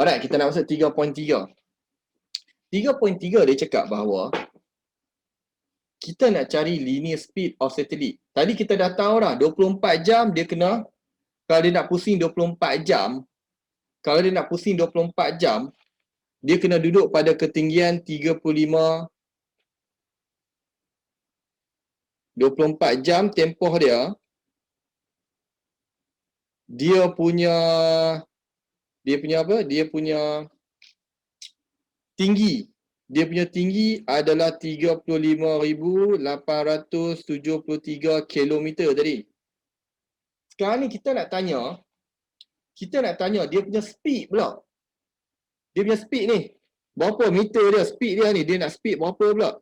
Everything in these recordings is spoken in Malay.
Alright, kita nak masuk 3.3. 3.3 dia cakap bahawa kita nak cari linear speed of satellite. Tadi kita dah tahu dah, 24 jam dia kena, kalau dia nak pusing 24 jam, kalau dia nak pusing 24 jam, dia kena duduk pada ketinggian 35, 24 jam tempoh dia, dia punya apa? Dia punya tinggi. Dia punya tinggi adalah 35,873 kilometer tadi. Sekarang ni kita nak tanya dia punya speed pula. Dia punya speed ni, berapa meter dia, speed dia ni, dia nak speed berapa pula?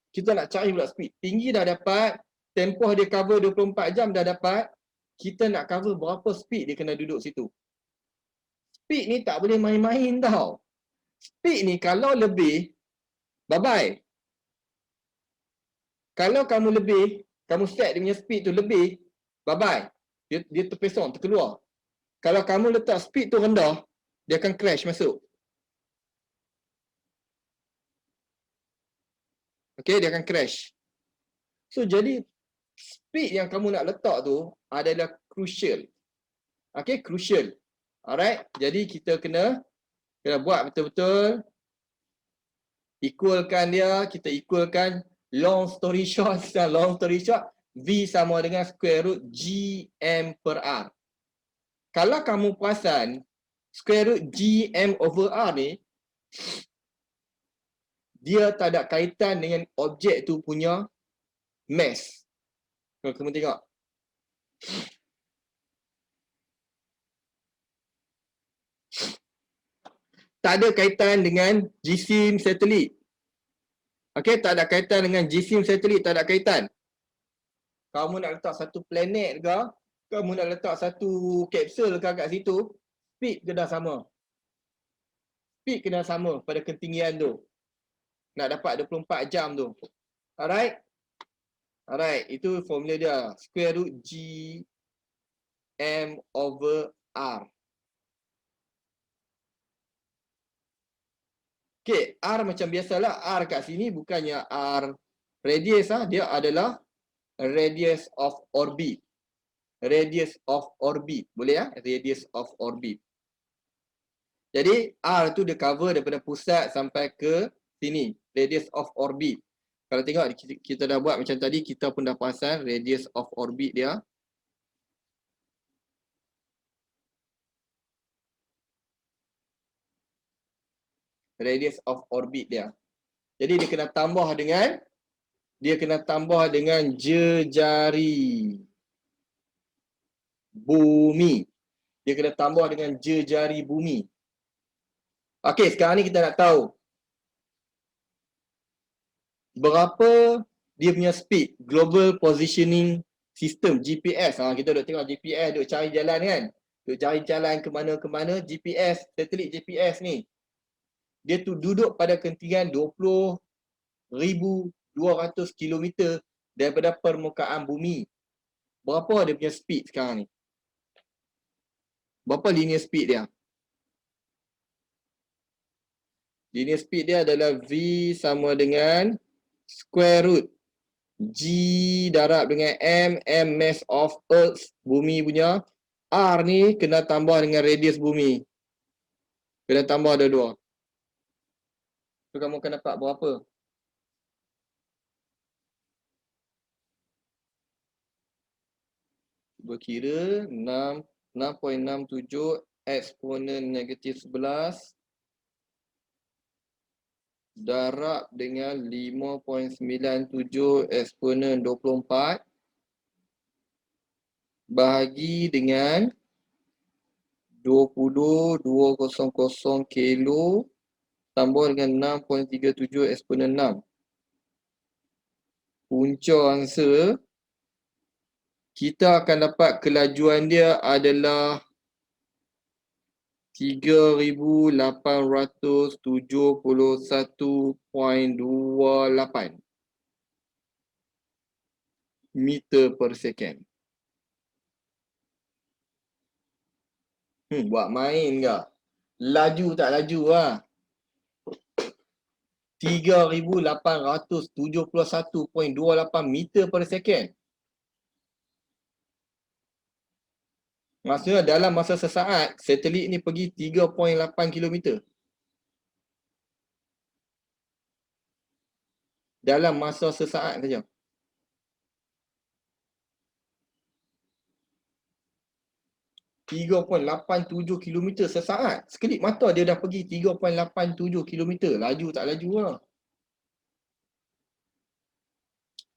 Kita nak cari pula speed. Tinggi dah dapat, tempoh dia cover 24 jam dah dapat. Kita nak cover berapa speed dia kena duduk situ. Speed ni tak boleh main-main tau. Speed ni kalau lebih, bye-bye. Kalau kamu lebih, kamu set dia punya speed tu lebih, bye-bye. Dia terpesong, terkeluar. Kalau kamu letak speed tu rendah, dia akan crash masuk. Okay, dia akan crash. So, jadi speed yang kamu nak letak tu adalah crucial. Okay, crucial. Alright, jadi kita kena buat betul-betul. Equalkan dia, kita equalkan long story short, V sama dengan square root GM per R. Kalau kamu perasan, square root GM over R ni, dia tak ada kaitan dengan objek tu punya mass. Kalau kamu tengok. Tak ada kaitan dengan jisim satelit. Okey, tak ada kaitan dengan jisim satelit, tak ada kaitan. Kamu nak letak satu planet ke, kamu nak letak satu kapsul ke kat situ, speed kena sama. Speed kena sama pada ketinggian tu. Nak dapat 24 jam tu. Alright? Alright, itu formula dia. Square root G M over R. Okay, R macam biasalah. R kat sini bukannya R radius lah. Dia adalah radius of orbit. Radius of orbit. Boleh ya? Radius of orbit. Jadi R tu dia cover daripada pusat sampai ke sini. Radius of orbit. Kalau tengok kita dah buat macam tadi, kita pun dah pasang radius of orbit dia. Radius of orbit dia. Jadi dia kena tambah dengan jejari bumi. Dia kena tambah dengan jejari bumi. Okey, sekarang ni kita nak tahu berapa dia punya speed, Global Positioning System, GPS. Kita duk tengok GPS, duk cari jalan kan. Duk cari jalan ke mana-ke-mana, GPS, satelit GPS ni. Dia tu duduk pada ketinggian 20,200 km daripada permukaan bumi. Berapa dia punya speed sekarang ni? Berapa linear speed dia? Linear speed dia adalah V sama dengan square root G darab dengan M mass of Earth, bumi punya. R ni kena tambah dengan radius bumi. Kena tambah dua-dua. So kamu akan dapat berapa? Cuba kira 6.67 eksponen negatif 11 darab dengan 5.97 eksponen 24 bahagi dengan 20,200 kilo tambah dengan 6.37 eksponen 6. Punca angsa, kita akan dapat kelajuan dia adalah 3,871.28 meter per second. Buat main ke? Laju tak laju lah. 3,871.28 meter per second. Maksudnya dalam masa sesaat, satelit ni pergi 3.8 kilometer. Dalam masa sesaat saja. 3.87 kilometer sesaat. Sekelip mata dia dah pergi 3.87 kilometer. Laju tak laju lah.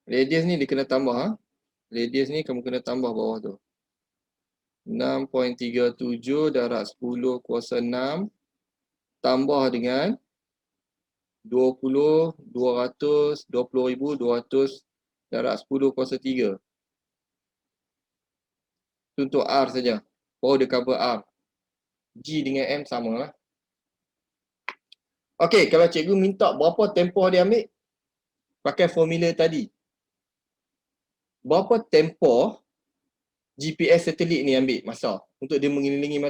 Radius ni dia kena tambah. Ha? Radius ni kamu kena tambah bawah tu. 6.37 darab 10 kuasa 6 tambah dengan 20,200 20,200 darab 10 kuasa 3. Itu untuk R saja. Baru dia cover R. G dengan M sama lah. Okey, kalau cikgu minta berapa tempoh dia ambil, pakai formula tadi. Berapa tempoh GPS satelit ni ambil masa untuk dia mengelilingi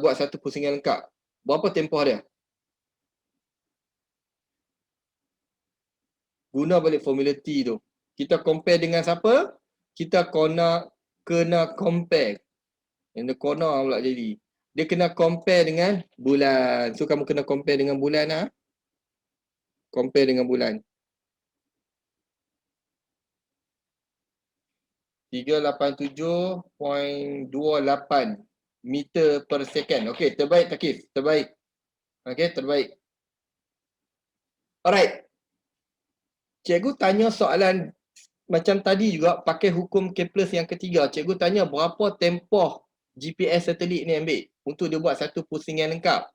buat satu pusingan lengkap? Berapa tempoh dia? Guna balik formula T tu. Kita compare dengan siapa? Kita kena compare. Yang dia corner pula jadi. Dia kena compare dengan bulan. So kamu kena compare dengan bulan lah. Compare dengan bulan. 387.28 meter per second. Okey, terbaik Takif. Terbaik. Okey, terbaik. Alright. Cikgu tanya soalan macam tadi juga pakai hukum Kepler yang ketiga. Cikgu tanya berapa tempoh GPS satelit ni ambil untuk dia buat satu pusingan lengkap.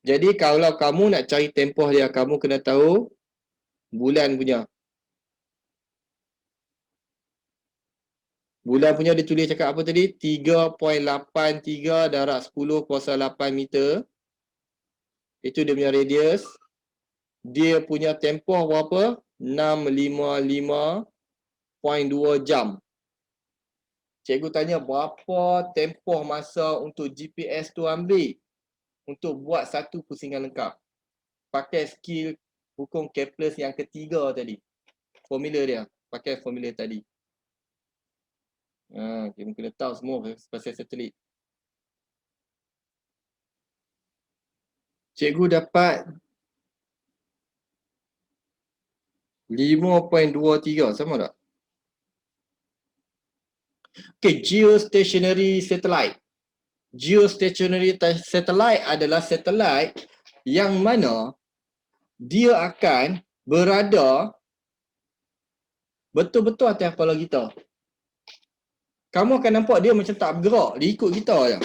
Jadi kalau kamu nak cari tempoh dia, kamu kena tahu bulan punya. Bulan punya dia tulis cakap apa tadi? 3.83 darab 10 kuasa 8 meter. Itu dia punya radius. Dia punya tempoh berapa? 655.2 jam. Cikgu tanya berapa tempoh masa untuk GPS tu ambil untuk buat satu pusingan lengkap. Pakai skill hukum Kepler yang ketiga tadi. Formula dia. Pakai formula tadi. Kita kena tahu semua pasal satelit. Cikgu dapat 5.23 sama tak? Okay, geostationary satellite. Geostationary satellite adalah satellite yang mana dia akan berada betul-betul atas kepala kita. Kamu akan nampak dia macam tak bergerak, dia ikut kita je.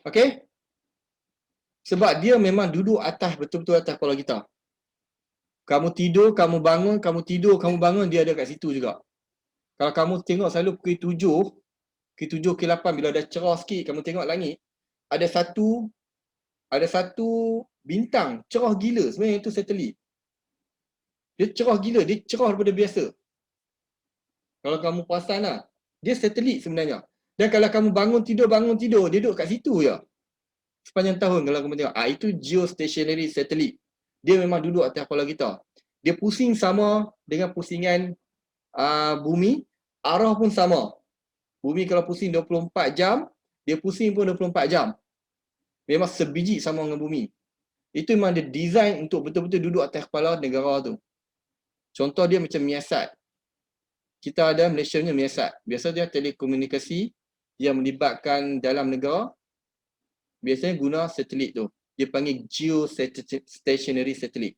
Okay? Sebab dia memang duduk atas, betul-betul atas kepala kita. Kamu tidur, kamu bangun, kamu tidur, kamu bangun, dia ada kat situ juga. Kalau kamu tengok selalu pukul 7, pukul 7, pukul 8 bila dah cerah sikit, kamu tengok langit, ada satu bintang cerah gila, sebenarnya itu satelit. Dia cerah gila, dia cerah daripada biasa. Kalau kamu perasan lah, dia satelit sebenarnya. Dan kalau kamu bangun tidur, dia duduk kat situ je. Sepanjang tahun kalau kamu tengok. Itu geostationary satellite. Dia memang duduk atas kepala kita. Dia pusing sama dengan pusingan bumi. Arah pun sama. Bumi kalau pusing 24 jam, dia pusing pun 24 jam. Memang sebiji sama dengan bumi. Itu memang dia design untuk betul-betul duduk atas kepala negara tu. Contoh dia macam Miasat. Kita ada Malaysia punya Miasat. Biasa dia telekomunikasi yang melibatkan dalam negara. Biasanya guna satelit tu. Dia panggil geostationary satellite.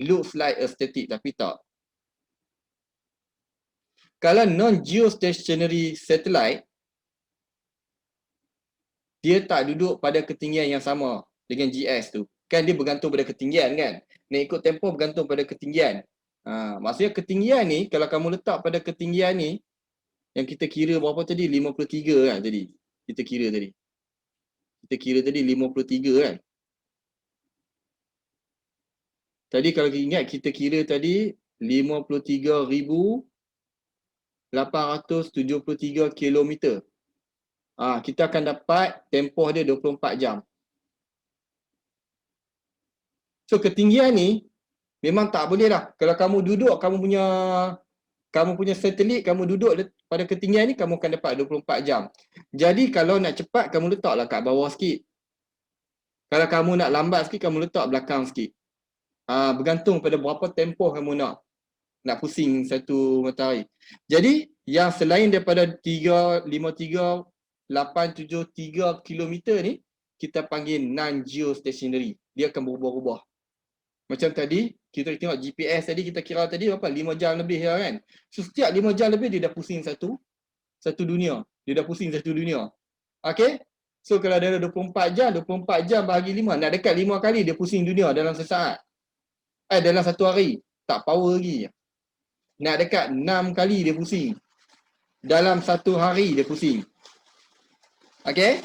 Looks like a static tapi tak. Kalau non-geostationary satellite, dia tak duduk pada ketinggian yang sama dengan GS tu. Kan dia bergantung pada ketinggian kan. Nak ikut tempoh bergantung pada ketinggian. Maksudnya ketinggian ni, kalau kamu letak pada ketinggian ni, yang kita kira berapa tadi? 53 kan tadi. Kita kira tadi 53 kan. Tadi kalau ingat kita kira tadi 53,873 kilometer. Kita akan dapat tempoh dia 24 jam. So ketinggian ni memang tak boleh lah. Kalau kamu duduk, kamu punya satelit, kamu duduk pada ketinggian ni, kamu akan dapat 24 jam. Jadi kalau nak cepat, kamu letaklah kat bawah sikit. Kalau kamu nak lambat sikit, kamu letak belakang sikit. Bergantung pada berapa tempoh kamu nak pusing satu matahari. Jadi yang selain daripada 353 kilometer ni, kita panggil non-geostationary. Dia akan berubah-ubah. Macam tadi, kita tengok GPS tadi, kita kira tadi berapa? 5 jam lebih lah kan. So setiap 5 jam lebih dia dah pusing satu dunia. Dia dah pusing satu dunia. Okay? So kalau ada 24 jam bahagi 5, nak dekat 5 kali dia pusing dunia dalam sesaat. Dalam satu hari. Tak power lagi. Nak dekat 6 kali dia pusing. Dalam satu hari dia pusing. Okay?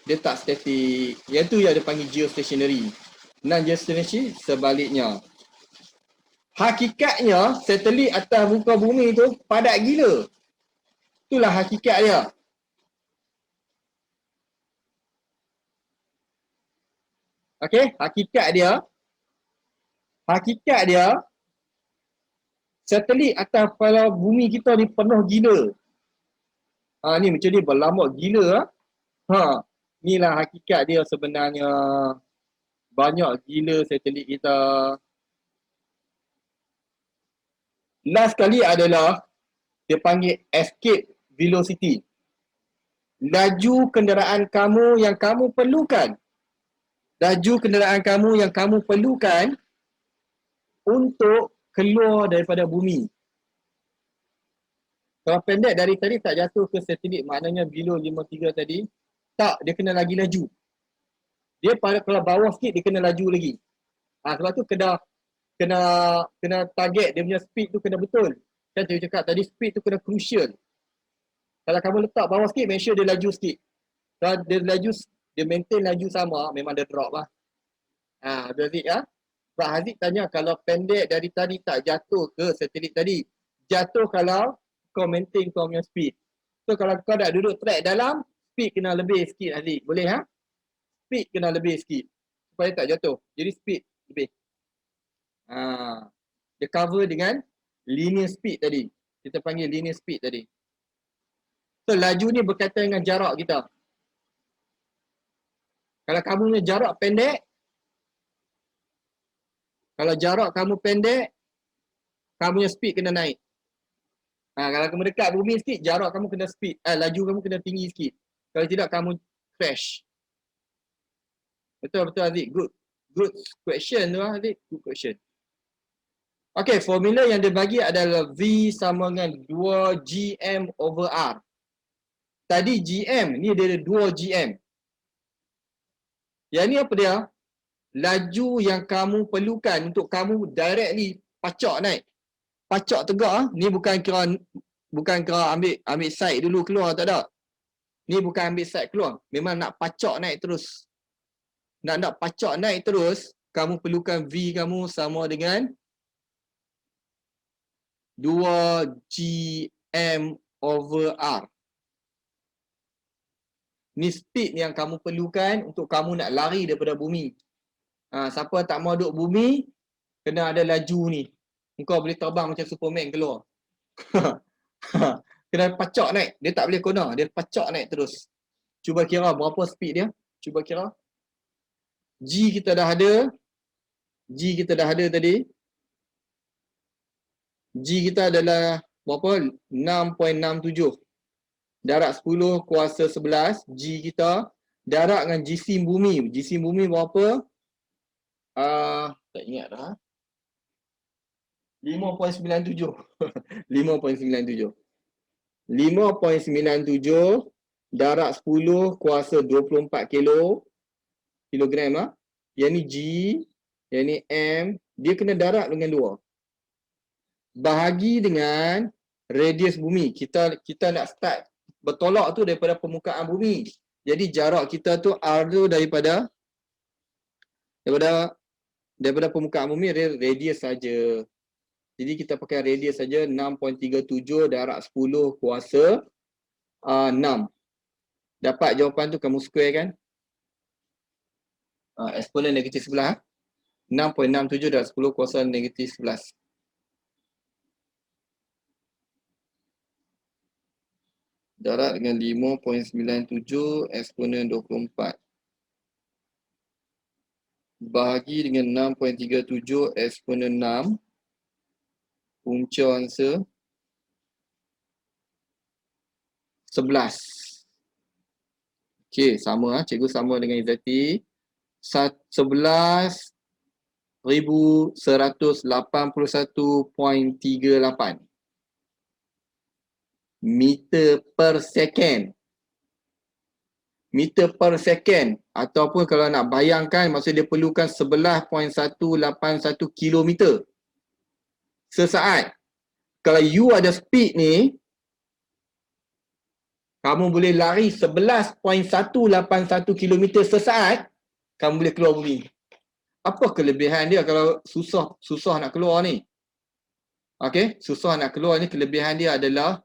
Dia tak statik. Yang tu yang dia panggil geostationary. Non-geostationary sebaliknya. Hakikatnya, satelit atas muka bumi tu padat gila. Itulah hakikat dia. Okay? Hakikat dia, satelit atas kepala bumi kita ni penuh gila. Ni macam ni berlambat gila. Inilah hakikat dia sebenarnya. Banyak gila satelit kita. Last kali adalah dia panggil escape velocity. Laju kenderaan kamu yang kamu perlukan. Laju kenderaan kamu yang kamu perlukan untuk keluar daripada bumi. Kalau pendek dari tadi tak jatuh ke satelit, maknanya below 53 tadi, tak, dia kena lagi laju. Dia kalau bawah sikit dia kena laju lagi. Sebab tu kena target dia punya speed tu kena betul. Kan saya cakap tadi speed tu kena crucial. Kalau kamu letak bawah sikit, make sure dia laju sikit. Kalau dia maintain laju sama, memang dia drop lah. Haziq lah. Sebab Haziq tanya kalau pendek dari tadi tak jatuh ke satelit tadi. Jatuh kalau kau maintain kau punya speed. So kalau kau dah duduk track dalam, speed kena lebih sikit Haziq. Boleh ha? Speed kena lebih sikit. Supaya tak jatuh. Jadi speed lebih. Dia cover dengan linear speed tadi. Kita panggil linear speed tadi. So laju ni berkaitan dengan jarak kita. Kalau kamu punya jarak pendek, kamu punya speed kena naik. Kalau kamu dekat bumi sikit, jarak kamu kena speed. Laju kamu kena tinggi sikit. Kalau tidak, kamu crash. Betul Haziq. Good question tu Haziq. Good question. Okay, formula yang dia bagi adalah V sama dengan 2GM/R. Tadi GM, ni dia ada 2GM. Yang ni apa dia? Laju yang kamu perlukan untuk kamu directly pacak naik. Pacak tegak ni bukan kira ambil side dulu keluar, tak ada. Ni bukan ambil side keluar. Memang nak pacak naik terus. Nak pacak naik terus, kamu perlukan V kamu sama dengan 2GM/R. Ni speed yang kamu perlukan untuk kamu nak lari daripada bumi. Siapa tak mau duduk bumi, kena ada laju ni. Engkau boleh terbang macam Superman keluar. Kena pacak naik. Dia tak boleh kona. Dia pacak naik terus. Cuba kira berapa speed dia. Cuba kira. G kita dah ada tadi. G kita adalah berapa? 6.67. Darat 10 kuasa 11. G kita. Darat dengan jisim bumi. Jisim bumi berapa? Tak ingat dah. 5.97. 5.97. 5.97. Darat 10 kuasa 24 kilogram lah. Yang ni G. Yang ni M. Dia kena darat dengan 2. Bahagi dengan radius bumi. Kita nak start bertolak tu daripada permukaan bumi. Jadi jarak kita tu R tu daripada permukaan bumi radius saja. Jadi kita pakai radius saja 6.37 darat 10 kuasa 6. Dapat jawapan tu kamu square kan? Eksponen negatif sebelah. 6.67 darab 10 kuasa negatif 11. Darab dengan 5.97 eksponen 24. Bahagi dengan 6.37 eksponen 6. Punca answer 11. Okey, sama cikgu sama dengan Izzati. 1181.38 meter per second. Meter per second ataupun kalau nak bayangkan maksud dia perlukan 11.181 kilometer sesaat. Kalau you ada speed ni, kamu boleh lari 11.181 kilometer sesaat, kamu boleh keluar bumi. Apa kelebihan dia kalau susah nak keluar ni? Okey, susah nak keluar ni kelebihan dia adalah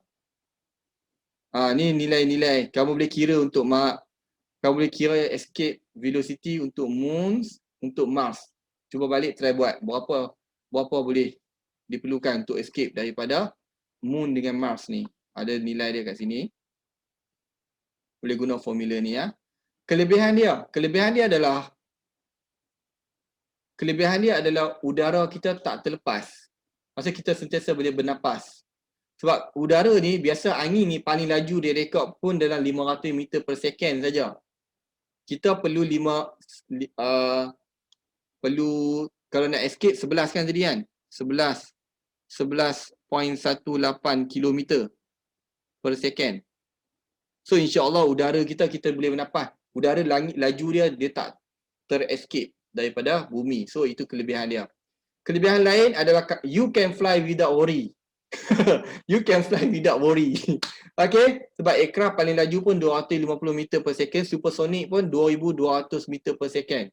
ni nilai-nilai kamu boleh kira untuk kamu boleh kira escape velocity untuk moons, untuk Mars. Cuba balik try buat berapa boleh diperlukan untuk escape daripada moon dengan Mars ni. Ada nilai dia kat sini. Boleh guna formula ni ya. Kelebihan dia adalah udara kita tak terlepas. Maksudnya kita sentiasa boleh bernapas. Sebab udara ni biasa angin ni paling laju dia rekod pun dalam 500 meter per second saja. Kita perlu kalau nak escape 11 kan tadi kan? 11.18 kilometer per second. So insya-Allah udara kita boleh bernapas. Udara langit laju dia tak terescape daripada bumi. So itu kelebihan dia. Kelebihan lain adalah you can fly without worry. You can fly without worry. Okay, sebab aircraft paling laju pun 250 meter per second, supersonic pun 2200 meter per second.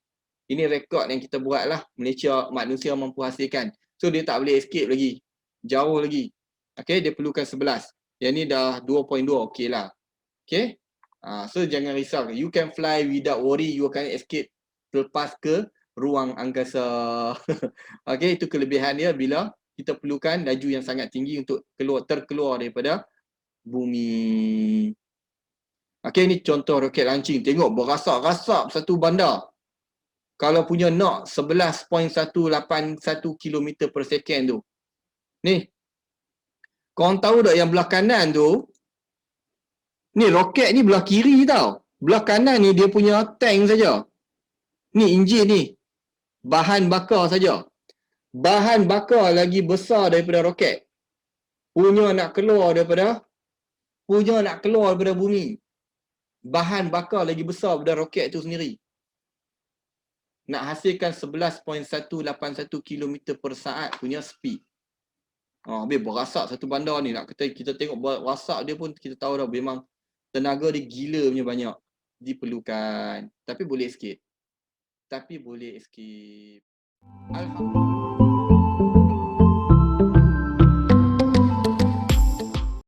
Ini rekod yang kita buat lah, manusia mampu hasilkan. So dia tak boleh escape lagi, jauh lagi. Okay, dia perlukan 11. Yang ni dah 2.2, okey lah. Okay, so jangan risau. You can fly without worry, you akan escape terlepas ke ruang angkasa. Okay, itu kelebihan dia bila kita perlukan laju yang sangat tinggi untuk terkeluar daripada bumi. Okay, ni contoh roket launching. Tengok berasap-rasap satu bandar. Kalau punya knock 11.181 km per second tu. Ni. Korang tahu tak yang belah kanan tu, ni roket ni belah kiri tau. Belah kanan ni dia punya tank saja. Ni enjin ni. Bahan bakar saja. Bahan bakar lagi besar daripada roket. Punya nak keluar daripada bumi. Bahan bakar lagi besar daripada roket tu sendiri. Nak hasilkan 11.181 km per saat punya speed. Habis berasap satu bandar ni. Nak kita tengok berasap dia pun kita tahu dah memang tenaga dia gila punya banyak. Diperlukan. Tapi boleh escape. Alhamdulillah.